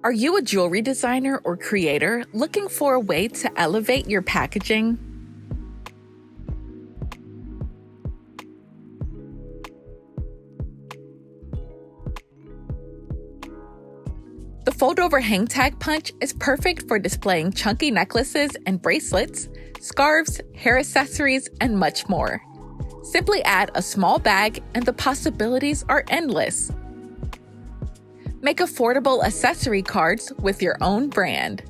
Are you a jewelry designer or creator looking for a way to elevate your packaging? The Foldover Hang Tag Punch is perfect for displaying chunky necklaces and bracelets, scarves, hair accessories, and much more. Simply add a small bag and the possibilities are endless. Make affordable accessory cards with your own brand.